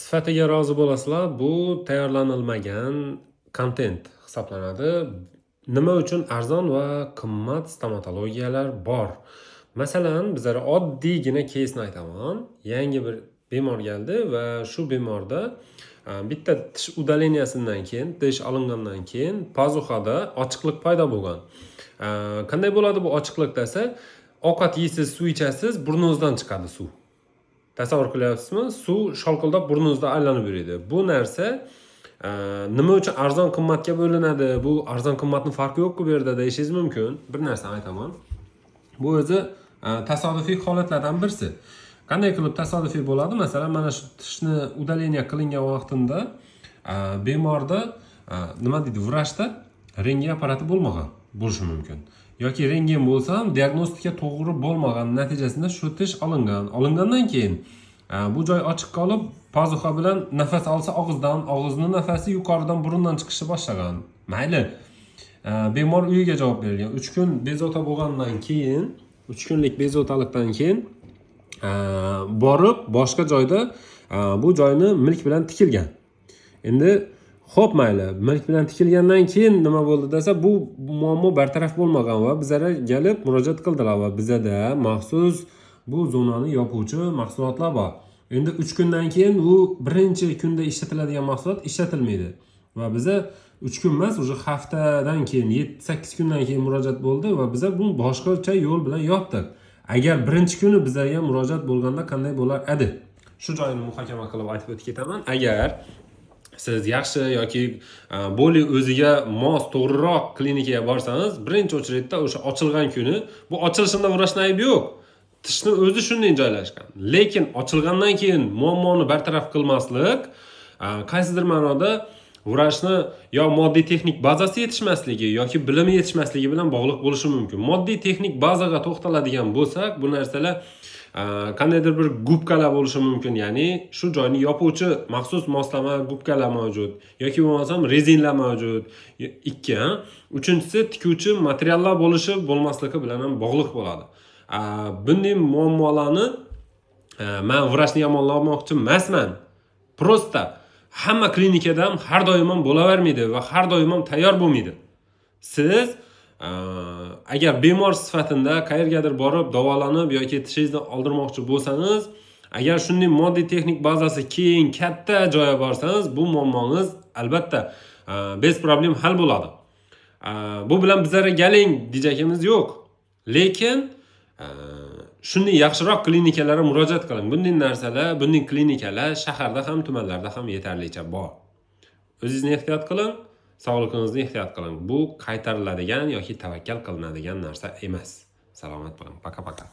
sifatiga rozi bo'lasizlar, bu tayyorlanilmagan kontent hisoblanadi. Nima uchun arzon va qimmat stomatologiyalar bor? Masalan, bizlar oddiygina keysni aytaman. Yangi bir bemor keldi va shu bemorda bitta tish udaleniyasidan keyin, tish olingandan keyin pazuxada ochiqlik paydo bo'lgan. Qanday bo'ladi bu ochiqlik desa, ovqat yeysiz, suv ichasiz, burningizdan chiqadi suv. Tasavvur qilyapsizmi? Suv shalqillab burningizda aylanib yuradi. Bu narsa nima uchun arzon qimmatga bo'linadi? Bu arzon qimmatning farqi yo'q-ku bu yerda deyishingiz mumkin. Bir narsani aytaman. Bu o'zi tasodifiy holatlardan birisi. Qanday qilib tasodifiy bo'ladi? Masalan, mana shu tishni udaleniya qilingan vaqtimda bemorda nima deydi, vrachda rentgen apparati bo'lmagan bo'lishi mumkin. Yoki rentgen bo'lsa ham diagnostika to'g'ri bo'lmagan natijasida shu tish olingan. Olingandan keyin bu joy ochiq qolib, pazuxa bilan nafas olsa og'izdan, og'izning nafasi yuqoridan burundan chiqishni boshlagan. Mayli. Bemor uyiga javob berilgan. 3 kun bezovta bo'lgandan keyin, 3 kunlik bezovtalikdan keyin borib boshqa joyda bu joyni milk bilan tikilgan. Endi xo'p, mayli, milk bilan tikilgandan keyin nima bo'ldi desa, bu muammo bartaraf bo'lmagan va bizlarga kelib murojaat qildilar va bizada maxsus bu zonani yopuvchi mahsulotlar bor. Endi 3 kundan keyin bu birinchi kunda ishlatiladigan mahsulot ishlatilmaydi. Va biza 3 kun emas, o'sha haftadan keyin 7-8 kundan keyin murojaat bo'ldi va biza buni boshqacha yo'l bilan yopdik. Agar birinchi kuni bizlarga murojaat bo'lganda qanday bo'lar edi? Shu joyini muhokama qilib aytib o'tib ketaman. Agar siz yaxshi yoki bo'li o'ziga mos, to'g'riroq klinikaga borsangiz, birinchi очередda o'sha ochilgan kuni, bu ochilishida vrachning aybi yo'q. Tishni o'zi shunday joylashgan. Lekin ochilgandan keyin muammoni bartaraf qilmaslik qaysidir ma'noda vrachni yo moddiy texnik bazasi yetishmasligi yoki bilimi yetishmasligi bilan bog'liq bo'lishi mumkin. Moddiy texnik bazaga to'xtaladigan bo'lsak, bu narsalar qandaydir bir gubkalar bo'lishi mumkin. Ya'ni shu joyni yopuvchi maxsus moslama gubkalar mavjud yoki bo'lmasam rezinlar mavjud. Ikki, uchinchisi tikuvchi materiallar bo'lishi bo'lmasligi bilan ham bog'liq bo'ladi. Bunday muammolarni men vrachni yomonlamoqchi emasman. Prosta hamma klinikada ham har doim ham bo'lavermaydi va har doim ham tayyor bo'lmaydi. Siz agar bemor sifatida qayergadir borib davolanib yoki tishingizni oldirmoqchi bo'lsangiz, agar shunday moddiy texnik bazasi keng katta joyga borsangiz, bu muammongiz albatta bez problem hal bo'ladi. Bu bilan bizlarga galing dejagimiz yo'q. Lekin shunday yaxshiroq klinikalarga murojaat qiling. Bunday narsalar, bunday klinikalar shaharda ham, tumanlarda ham yetarlicha bor. O'zingizni ehtiyot qiling, sog'ligingizni ehtiyot qiling. Bu qaytariladigan yoki tavakkal qilinadigan narsa emas. Salomat bo'ling. Paka-paka.